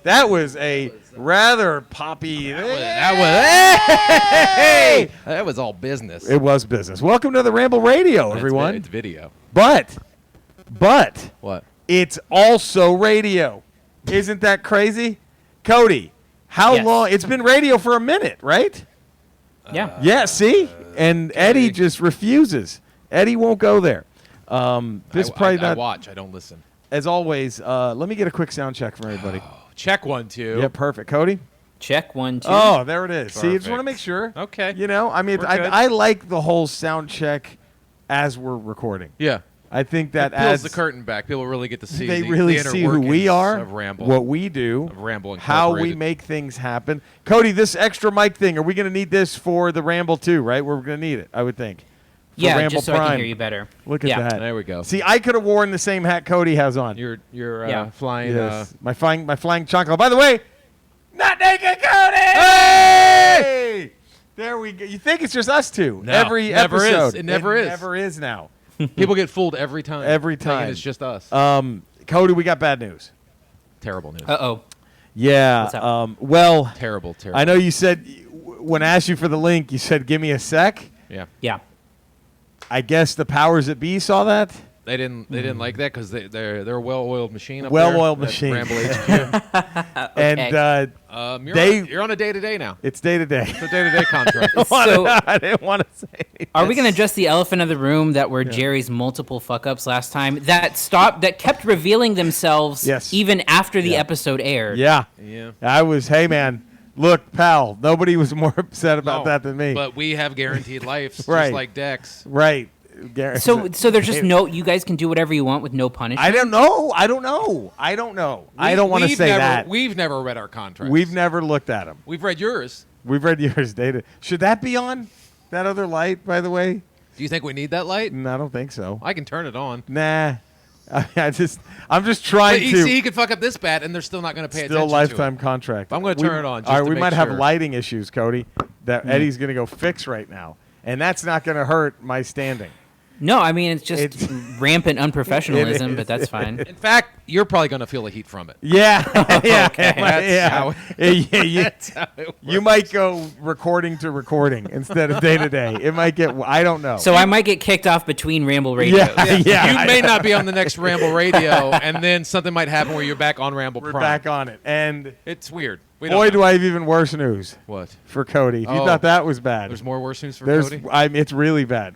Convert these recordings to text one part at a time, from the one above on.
That was a rather poppy. That was all business. It was business. Welcome to the Ramble Radio, everyone. It's video. But What? it's also radio. Isn't that crazy? Cody, how long? It's been radio for a minute, right? Yeah. Yeah, see? And Eddie just refuses. Eddie won't go there. I watch. I don't listen. As always, let me get a quick sound check from everybody. Check 1, 2. Yeah, perfect. Cody? Check 1, 2. Oh, there it is. Perfect. See, I just want to make sure. Okay. You know, I mean, I like the whole sound check as we're recording. Yeah. I think that it pulls adds the curtain back. People really get to see. They the really inner see who we workings are, of Ramble, what we do, of Ramble how we Incorporated. make things happen. Cody, this extra mic thing, are we going to need this for the Ramble too, right? We're going to need it, I would think. For Yeah, Ramble just so I Prime. can hear you better. Look at that. There we go. See, I could have worn the same hat Cody has on. You're Yeah. flying. Yes. My flying chocolate. By the way, Not Naked Cody! Hey! There we go. You think it's just us two? No, every never is. episode. It never is. Never is now. People get fooled every time. Every thinking time. it's just us. Cody, we got bad news. Terrible news. Uh-oh. Yeah. What's up? Well, Terrible. I know you said when I asked you for the link, you said give me a sec. Yeah. Yeah. I guess the powers that be saw that. They didn't like that because they're a well-oiled machine up Well-oiled there. machine. Ramble HQ. And You're on a day-to-day now. it's day to day. It's a day-to-day contract. So, I didn't want to say anything. are we going to address the elephant in the room that were Jerry's multiple fuck-ups last time that kept revealing themselves Yes. even after the episode aired? Yeah. Yeah. Hey, man, look, pal, nobody was more upset about No, that than me. But we have guaranteed lives, Right. just like Dex. Right. So there's just you guys can do whatever you want with no punishment? I don't know. I don't want to say that. We've never read our contracts. We've never looked at them. We've read yours. We've read yours, Data. Should that be on? That other light, by the way? Do you think we need that light? No, I don't think so. I can turn it on. Nah. I'm just trying But to. he could fuck up this bad, and they're still not going to pay Still attention lifetime to contract. I'm gonna turn it on just all right, to we make might have sure. lighting issues, Cody, that Eddie's going to go fix right now. And that's not going to hurt my standing. No, I mean, it's just rampant unprofessionalism, It is. but that's fine. it. In fact, you're probably going to feel the heat from it. Yeah. yeah. That's how You might go recording to recording instead of day to day. It might get, I don't know. So I might get kicked off between Ramble radios. Yeah. You may not be on the next Ramble Radio, and then something might happen where you're back on Ramble We're Prime. back on it. And It's weird. We boy, don't do know. I have even worse news What? for Cody. If you Oh. thought that was bad. There's more worse news for Cody? It's really bad.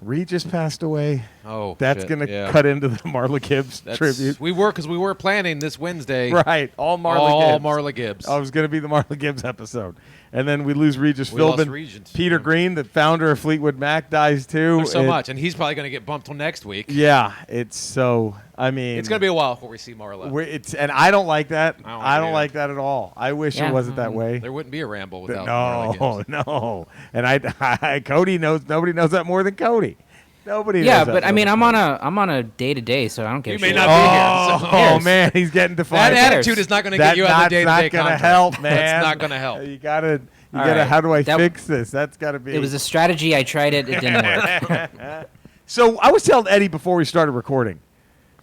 Reed just passed away. Oh, That's shit. going to Yeah. cut into the Marla Gibbs That's- tribute. We were planning this Wednesday. Right. All Marla All Gibbs. Marla Gibbs. I was going to be the Marla Gibbs episode. And then we lose Regis We lost Philbin. Regis. Peter Green, the founder of Fleetwood Mac, dies too. There's so much, and he's probably going to get bumped till next week. Yeah. It's so, I mean. It's going to be a while before we see Marla. And I don't like that. I don't I like don't it like that at all. I wish Yeah. it wasn't that way. There wouldn't be a Ramble without Marla No, Gibbs. no. And Cody knows, nobody knows that more than Cody. Nobody knows Yeah, that but I more mean, than I'm on a day to day, so I don't give You a may shit. not be here. So Oh, man, he's getting that defiant. attitude is not going to get you out of the That's day-to-day not going to contract. help, man. That's not going to help. You gotta. All right. How do I That- fix this? That's got to be. It was a strategy. I tried it. It didn't work. So I was telling Eddie before we started recording.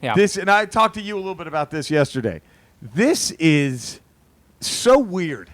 Yeah. This, and I talked to you a little bit about this yesterday. This is so weird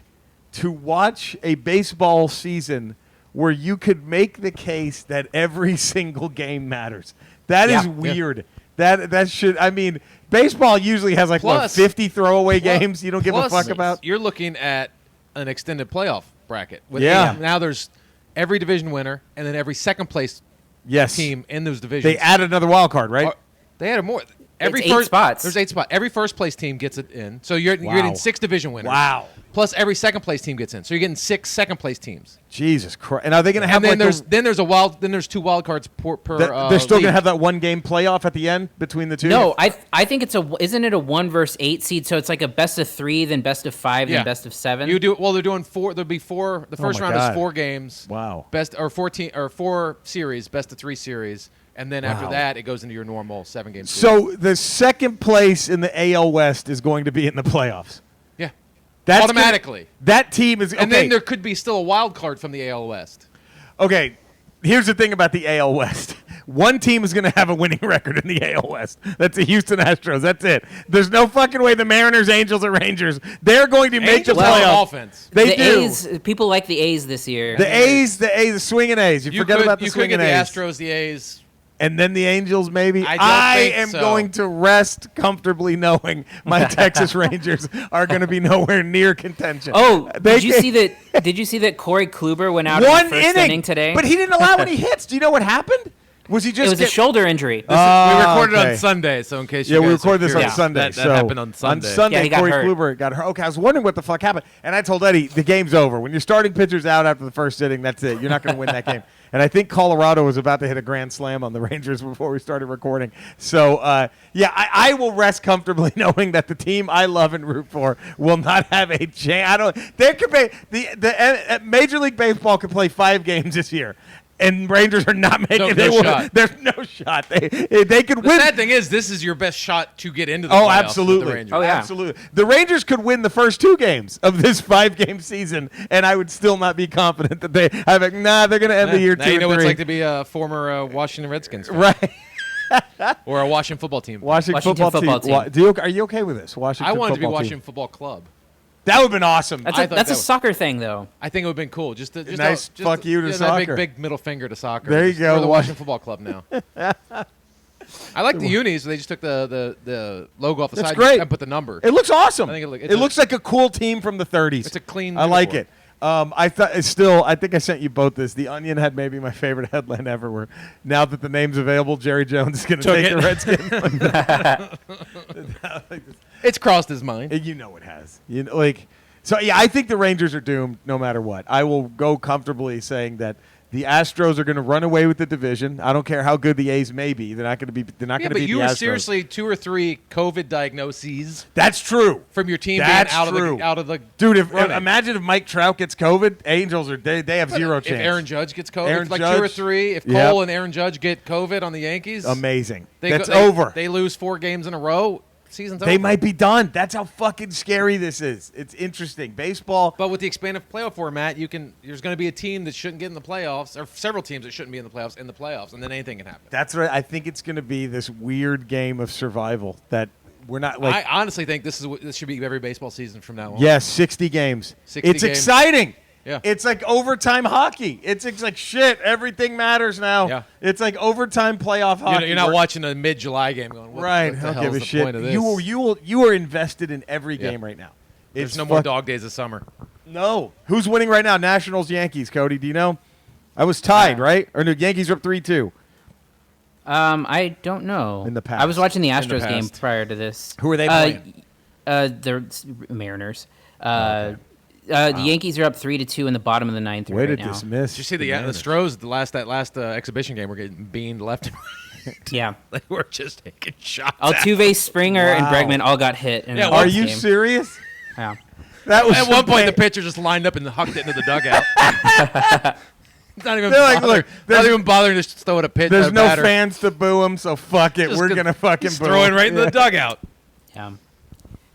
to watch a baseball season where you could make the case that every single game matters. That is Yeah. weird. That should. I mean, baseball usually has like Plus- 50 throwaway games you don't give a Plus, fuck about. You're looking at an extended playoff bracket. Yeah. Now there's every division winner and then every second place Yes. team in those divisions. They added another wild card, right? They added more. It's 8 spots. There's 8 spots. Every first place team gets it in. So you're Wow. getting 6 division winners. Wow. Plus every second place team gets in. So you're getting 6 second place teams. Jesus Christ! And are they going to have And then like there's 2 wild cards per they're still going league. to have that one game playoff at the end between the two? No, I think isn't it a 1 versus 8 seed? So it's like a best of 3, then best of 5, Yeah. then best of 7. You do well. They're doing 4. There'll be 4. The first my round God. is 4 games. Wow. Best or 4 series, best of 3 series, and then after Wow. that it goes into your normal 7-game series. So the second place in the AL West is going to be in the playoffs. yeah, That's automatically. that team is And okay. then there could be still a wild card from the AL West. Okay, here's the thing about the AL West. One team is going to have a winning record in the AL West. That's the Houston Astros. That's it. There's no fucking way the Mariners, Angels, or Rangers. They're going to make the Angels have playoffs. offense. They the do. A's, people like the A's this year. The swinging A's. You forget about the You could swinging get the A's. Astros, the A's. And then the Angels, maybe. I don't think am so. going to rest comfortably knowing my Texas Rangers are going to be nowhere near contention. Oh, They did you can- see that? Did you see that Corey Kluber went out in One the first inning today? but he didn't allow any hits. Do you know what happened? Was he just? it was a shoulder injury. We recorded okay. on Sunday, so in case Yeah, you we guys are recorded this on curious, Sunday. That so happened on Sunday. On Sunday, Yeah, he got Corey hurt. Kluber got hurt. Okay, I was wondering what the fuck happened, and I told Eddie the game's over. When your starting pitcher's out after the first inning, that's it. You're not going to win that game. And I think Colorado was about to hit a grand slam on the Rangers before we started recording. So, I will rest comfortably knowing that the team I love and root for will not have a chance. There could be the Major League Baseball could play 5 games this year. And Rangers are not making No shot. There's no shot. They could The win. sad thing is, this is your best shot to get into the Oh, playoffs with absolutely. the Rangers. Oh, yeah. Absolutely. The Rangers could win the first 2 games of this 5-game season, and I would still not be confident that they're going to end the year 2 Now you know or what it's 3. like to be a former Washington Redskins fan. Right. Or a Washington football team. Washington football team. Are you okay with this? Washington I wanted to be football Washington team. Football Club. That would have been awesome. That's I a, thought that's that a was- soccer thing, though. I think it would have been cool. Just Nice fuck you to that soccer. big middle finger to soccer. There you Just go. We're the Washington Football Club now. I like the unis. They just took the logo off the That's side great. and put the number. It looks awesome. I think it looks like a cool team from the 30s. It's a clean I like uniform. it. I think I sent you both this. The Onion had maybe my favorite headline ever. Where now that the name's available, Jerry Jones is going to Took take it. the Redskins. It's crossed his mind. You know it has. So yeah, I think the Rangers are doomed no matter what. I will go comfortably saying that the Astros are going to run away with the division. I don't care how good the A's may be. They're not going to be. They're not going to But be you the were Astros. seriously 2 or 3 COVID diagnoses That's true. from your team That's being true. out of the Dude, running. imagine if Mike Trout gets COVID, Angels they have zero If chance. Aaron Judge gets COVID, Aaron like 2 or Judge, 3. If yep. Cole and Aaron Judge get COVID on the Yankees, Amazing. they That's go- they- over. They lose 4 games in a row. Season's They over. might be done. That's how fucking scary this is. It's interesting. Baseball. But with the expanded playoff format, there's going to be a team that shouldn't get in the playoffs, or several teams that shouldn't be in the playoffs, and then anything can happen. That's right. I think it's going to be this weird game of survival that we're not like. I honestly think this should be every baseball season from now on. Yes, 60 games. 60 it's games. exciting. Yeah. It's like overtime hockey. It's like shit. Everything matters now. Yeah. It's like overtime playoff hockey. You're not Where- watching a mid-July game going, Right. what I the don't hell give is a the shit. point of this? You are invested in every Yeah. game right now. There's It's no more fuck- dog days of summer. No. Who's winning right now? Nationals, Yankees. Cody, do you know? I was tied, right? Or no, Yankees are up 3-2. I don't know. In the past. I was watching the the Astros game past. prior to this. Who are they playing? The Mariners. The Yankees are up 3-2 in the bottom of the 9th Way right to now. dismiss. Did you see the Mariners. Stros? That last exhibition game, were getting beamed left and right. Yeah. They were just taking shots. Altuve, Springer, and Wow. Bregman all got hit. In Yeah, the Are last you game. serious? Yeah. That was At one point, the some- pitcher just lined up and hucked it into the dugout. Not even They're like, bothering, look, there's- not even bothering to just throw it a pitch. There's at a no batter. fans to boo him, so fuck it. Just We're gonna fucking just boo throw it him. right into the dugout. Yeah.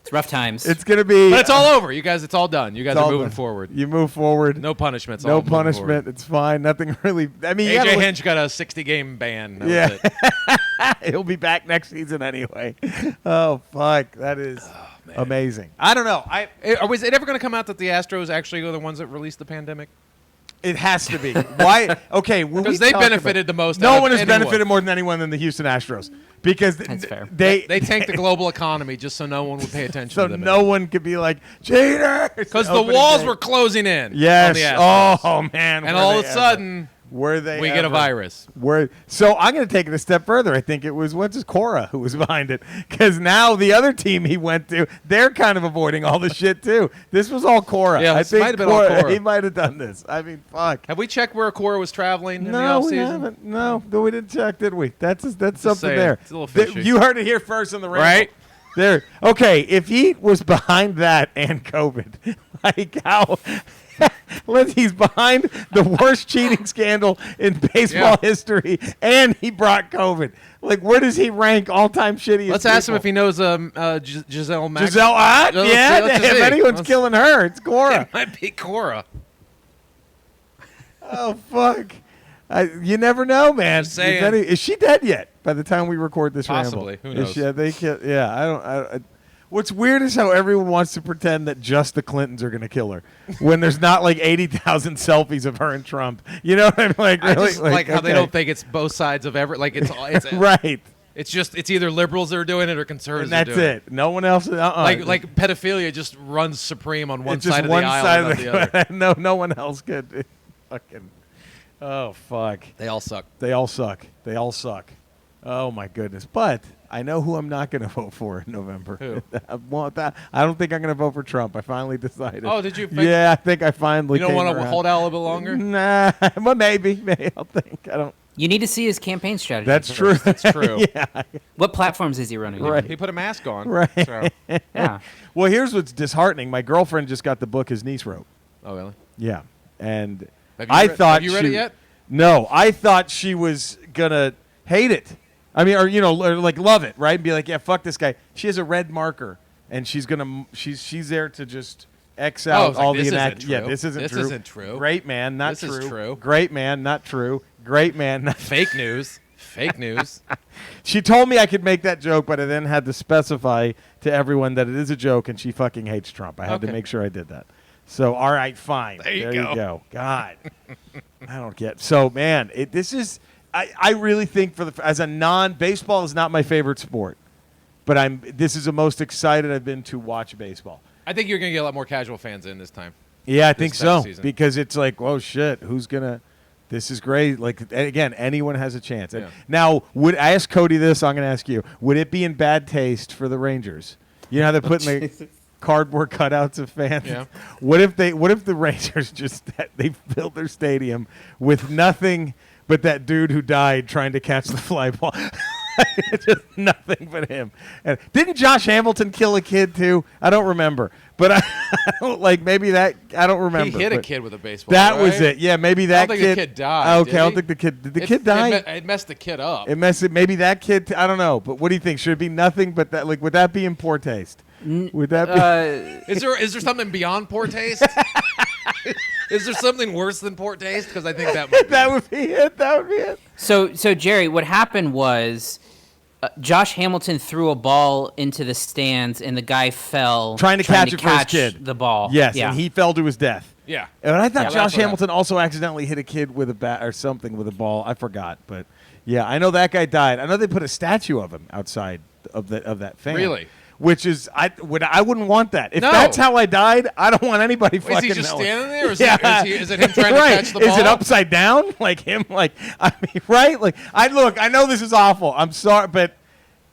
It's rough times. It's gonna be. But it's all over. You guys, it's all done. You guys it's are all moving done. forward. You move forward. No punishments. No all moving punishment. forward. It's fine. Nothing really. I mean, you AJ gotta Hinch got a 60-game ban. That Yeah. was it. he'll be back next season anyway. Oh fuck, that is amazing. I don't know. Was it ever going to come out that the Astros actually are the ones that released the pandemic? It has to be. Why? Okay, Because they benefited the most. No out of one has anyone. benefited more than anyone than the Houston Astros because That's fair. they They tanked the global economy just so no one would pay attention so to them. no one could be like cheaters Because the opening walls day. were closing in. Yes. On the Astros. Oh man. And were all they of a ever. sudden, were they we get a ever. virus. So I'm going to take it a step further. I think it was Cora who was behind it because now the other team he went to, they're kind of avoiding all the shit too. This was all Cora. Yeah, I this think might have been all Cora. He might have done this. I mean, fuck. Have we checked where Cora was traveling in the No, we offseason? haven't. No, we didn't check, did we? That's something saying. there. It's a little fishy. You heard it here first on the Ramble. Right? There. Okay, if he was behind that and COVID, like how he's behind the worst cheating scandal in baseball history, and he brought COVID. Like, where does he rank all-time shittiest? Let's ask him people? if he knows Giselle Max. Giselle. Let's Yeah. see, let's If see. anyone's Let's- killing her, it's Cora. It might be Cora. Oh fuck. You never know, man. Just saying. Is she dead yet? By the time we record this, Possibly. Ramble? Who knows? I don't. What's weird is how everyone wants to pretend that just the Clintons are going to kill her when there's not like 80,000 selfies of her and Trump. You know what I'm like? I Really? just like how they don't think it's both sides of every. Like it's right. It's either liberals that are doing it or conservatives. And that's are doing it. No one else. Like pedophilia just runs supreme on one It's just side of one the aisle side and of not the other. no one else could. Fucking. Oh fuck. They all suck. They all suck. They all suck. Oh my goodness. But I know who I'm not going to vote for in November. Who? I don't think I'm going to vote for Trump. I finally decided. Oh, did you? Yeah, I think I finally. You don't want came to around. hold out a little bit longer? Nah. Well, maybe. I'll think. I don't. You need to see his campaign strategy. That's true. That's true. Yeah. What platforms is he running? on? Right. He put a mask on. Right. So. Yeah. Well, here's what's disheartening. My girlfriend just got the book his niece wrote. Oh, really? Yeah, and Have you I read- thought have you read she, it yet? No, I thought she was gonna hate it. I mean, or like love it, right? And be like, yeah, fuck this guy. She has a red marker, and she's there to just X out it's like, all this the isn't Yeah, true. this isn't This true. isn't true. Great man, not This true. is true. Great man, not true. Great man, not. Fake news. Fake news. She told me I could make that joke, but I then had to specify to everyone that it is a joke, and she fucking hates Trump. I had to Okay. make sure I did that. So, all right, fine. There you go. God, I don't get. So, man, this is. I really think as a baseball is not my favorite sport, but this is the most excited I've been to watch baseball. I think you're going to get a lot more casual fans in this time. Yeah, I think so season. because it's like, oh shit, who's gonna? This is great. Like again, anyone has a chance. Yeah. Now, would I ask Cody this? I'm going to ask you. Would it be in bad taste for the Rangers? You know how they're putting the cardboard cutouts of fans. Yeah. What if the Rangers they filled their stadium with nothing but that dude who died trying to catch the fly ball? Just nothing but him. And didn't Josh Hamilton kill a kid too? I don't remember, but I don't like maybe that. I don't remember. He hit a but kid with a baseball. That right? was it. Yeah, maybe that I don't think the kid died. Okay, did I don't he? think the kid. Did the kid die? It messed the kid up. It messed it. Maybe that kid. I don't know. But what do you think? Should it be nothing but that? Like, would that be in poor taste? Would that be? Is there something beyond poor taste? Is there something worse than poor taste? Because I think that might be. That would be it. That would be it. So Jerry, what happened was Josh Hamilton threw a ball into the stands, and the guy fell Trying to catch it for his kid. the ball. Yes, Yeah. and he fell to his death. Yeah. And I thought Yeah, that's Josh what Hamilton also accidentally hit a kid with a bat or something with a ball. I forgot, but yeah, I know that guy died. I know they put a statue of him outside of that fan. Really? Which is I wouldn't want that. If No. that's how I died, I don't want anybody fucking. Is he just knowing. standing there? Or is, Yeah. is it him trying to Right. catch the ball? Is it upside down? Like him? Like I mean, right? Like I know this is awful. I'm sorry, but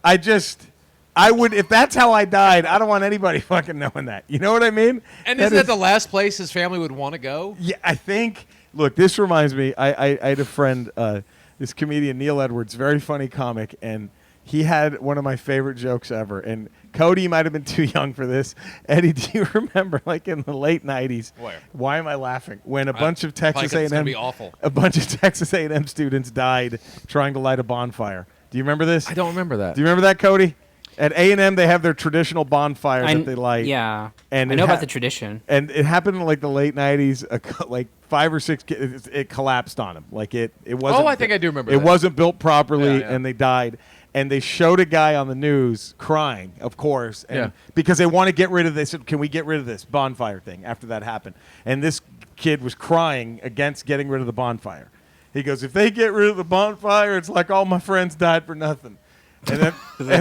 I would if that's how I died. I don't want anybody fucking knowing that. You know what I mean? And isn't that the last place his family would want to go? Yeah, I think. Look, this reminds me. I had a friend, this comedian Neil Edwards, very funny comic, and he had one of my favorite jokes ever. And Cody might have been too young for this. Eddie, do you remember, like in the late '90s? Where? Why am I laughing? When a bunch of Texas It's gonna A&M, be awful. a bunch of Texas A&M students died trying to light a bonfire. Do you remember this? I don't remember that. Do you remember that, Cody? At A&M, they have their traditional bonfire that they light. Yeah, And I it know ha- about the tradition. And it happened in like the late '90s. Like 5 or 6 kids, it collapsed on them. Like it wasn't. Oh, I think I do remember It that. wasn't built properly, Yeah. and they died. And they showed a guy on the news crying, of course, and Yeah. because they want to get rid of this. Can we get rid of this bonfire thing after that happened? And this kid was crying against getting rid of the bonfire. He goes, if they get rid of the bonfire, it's like all my friends died for nothing. And then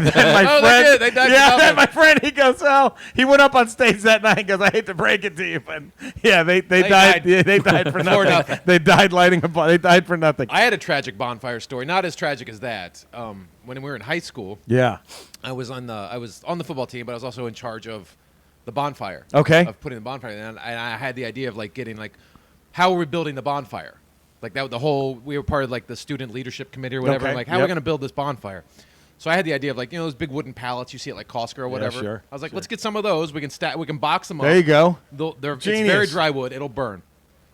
my Oh, friend, they did. They died for yeah, nothing. then my friend, he goes, oh, he went up on stage that night and goes, I hate to break it to you, but yeah, they died. died. Yeah, they died for For nothing. nothing. They died lighting a bomb. They died for nothing. I had a tragic bonfire story, not as tragic as that. When we were in high school, Yeah. I was on the football team, but I was also in charge of the bonfire. Okay. Of putting the bonfire, and I had the idea of like getting like, how are we building the bonfire? Like that, we were part of like the student leadership committee or whatever. Okay. I'm like, how are Yep. we going to build this bonfire? So I had the idea of like, those big wooden pallets you see at like Costco or whatever. sure, I was like, sure. let's get some of those. We can box them up. There you go. It's Genius. very dry wood. It'll burn.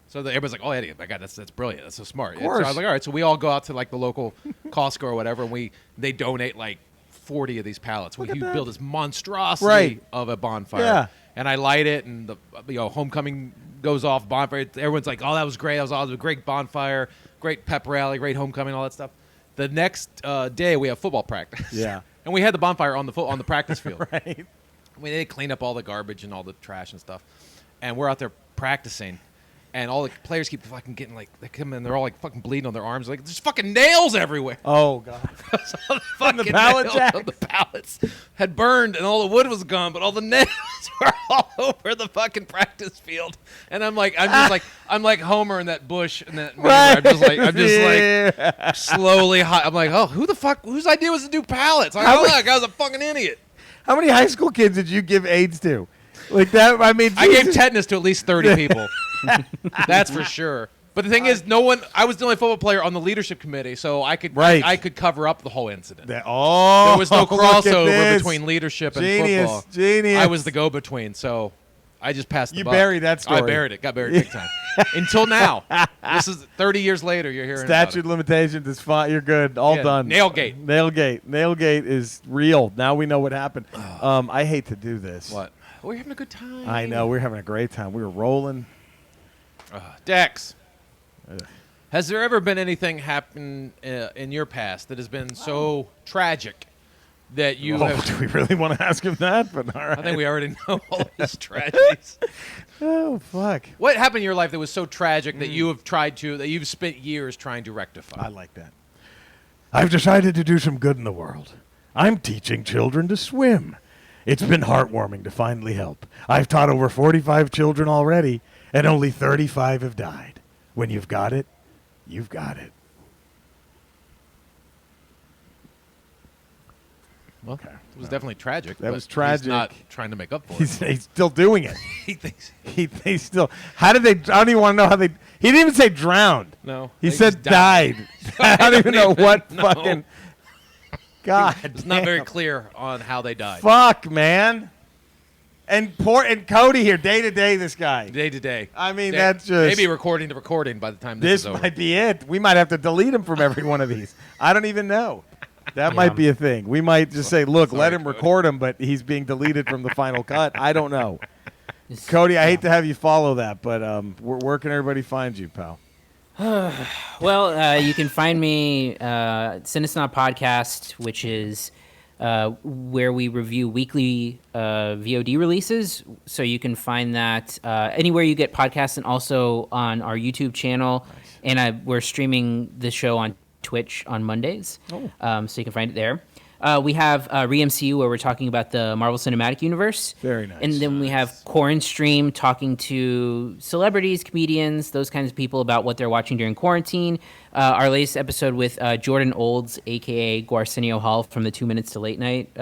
So everybody's like, oh, Eddie, my God, that's brilliant. That's so smart. Of course. So I was like, all right. So we all go out to like the local Costco or whatever, and they donate like 40 of these pallets. We at that. build this monstrosity Right. of a bonfire. Yeah. And I light it, and the homecoming goes off, bonfire. Everyone's like, oh, that was great. That was a great bonfire. great pep rally, great homecoming, all that stuff. The next day we have football practice. Yeah. And we had the bonfire on the practice field. Right. I mean, they clean up all the garbage and all the trash and stuff. And we're out there practicing. And all the players keep fucking getting they come in, they're all like fucking bleeding on their arms. Like, there's fucking nails everywhere. Oh, God. Fucking the pallet nails jack. on the pallets had burned and all the wood was gone, but all the nails were all over the fucking practice field. And I'm like Homer in that bush and that movie. Right. I'm just like slowly. I'm like, oh, whose idea was to do pallets? Like, oh, look, I was a fucking idiot. How many high school kids did you give AIDS to? Like that, I mean, I gave Jesus. tetanus to at least 30 people. That's for sure. But the thing is, I was the only football player on the leadership committee, so I could cover up the whole incident. There was no look at crossover this. between leadership and Genius, football. genius. I was the go-between, so I just passed the You buck. buried that story. I buried it. Got buried big time. Until now. This is 30 years later. You're hearing Statute about it. limitations is fine. You're good. All Yeah, done. Nailgate. Nailgate is real. Now we know what happened. I hate to do this. What? We're having a good time. I know. We're having a great time. We were rolling. Dex, has there ever been anything happen in your past that has been so tragic that you have... Do we really want to ask him that? But all right. I think we already know all his tragedies. Oh, fuck. What happened in your life that was so tragic that you've spent years trying to rectify? I like that. I've decided to do some good in the world. I'm teaching children to swim. It's been heartwarming to finally help. I've taught over 45 children already, and only 35 have died. When you've got it, you've got it. Well, it was definitely tragic. That but was tragic. He's not trying to make up for it. He's still doing it. He thinks... They still. How did they? I don't even want to know how they. He didn't even say drowned. No. He they said just died. I don't even know what know. fucking. God. It's not very damn. clear on how they died. Fuck, man. And Cody here, day to day. This guy. Day to day. I mean, that's just maybe recording to recording by the time this is over. might be it. We might have to delete him from every one of these. I don't even know. That might be a thing. We might just say, look, let him Cody. record him, but he's being deleted from the final cut. I don't know. Cody, I hate to have you follow that, but where can everybody find you, pal? Well, you can find me Cinesnaut Podcast, which is where we review weekly VOD releases. So you can find that anywhere you get podcasts, and also on our YouTube channel. Nice. And we're streaming the show on Twitch on Mondays. So you can find it there. We have ReMCU, where we're talking about the Marvel Cinematic Universe. Very nice. And then we have Quarantine Stream, talking to celebrities, comedians, those kinds of people about what they're watching during quarantine. Our latest episode with Jordan Olds, a.k.a. Guarsenio Hall from the 2 Minutes to Late Night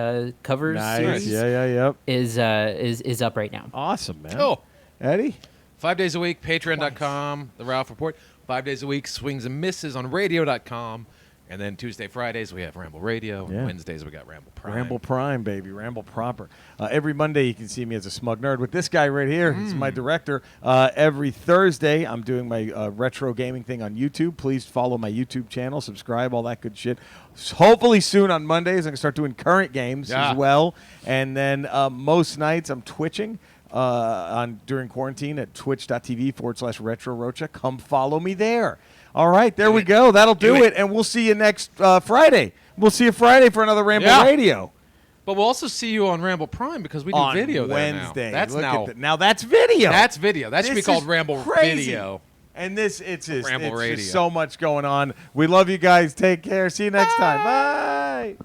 covers series, Yep. is up right now. Awesome, man. Oh, Eddie? 5 days a week, patreon.com, The Ralph Report. 5 days a week, Swings and Misses on radio.com. And then Tuesday, Fridays, we have Ramble Radio. Yeah. And Wednesdays, we got Ramble Prime. Ramble Prime, baby. Ramble proper. Every Monday, you can see me as a smug nerd with this guy right here. He's my director. Every Thursday, I'm doing my retro gaming thing on YouTube. Please follow my YouTube channel, subscribe, all that good shit. Hopefully soon on Mondays, I'm going to start doing current games as well. And then most nights, I'm twitching during quarantine at twitch.tv/Retro Rocha. Come follow me there. All right, there we go. That'll do it. And we'll see you next Friday. We'll see you Friday for another Ramble Radio. But we'll also see you on Ramble Prime because we do On video Wednesday. there now. That's Look now. now that's video. That's video. That should be This called is Ramble crazy. Video. And it's Ramble Radio. just so much going on. We love you guys. Take care. See you next time. Bye.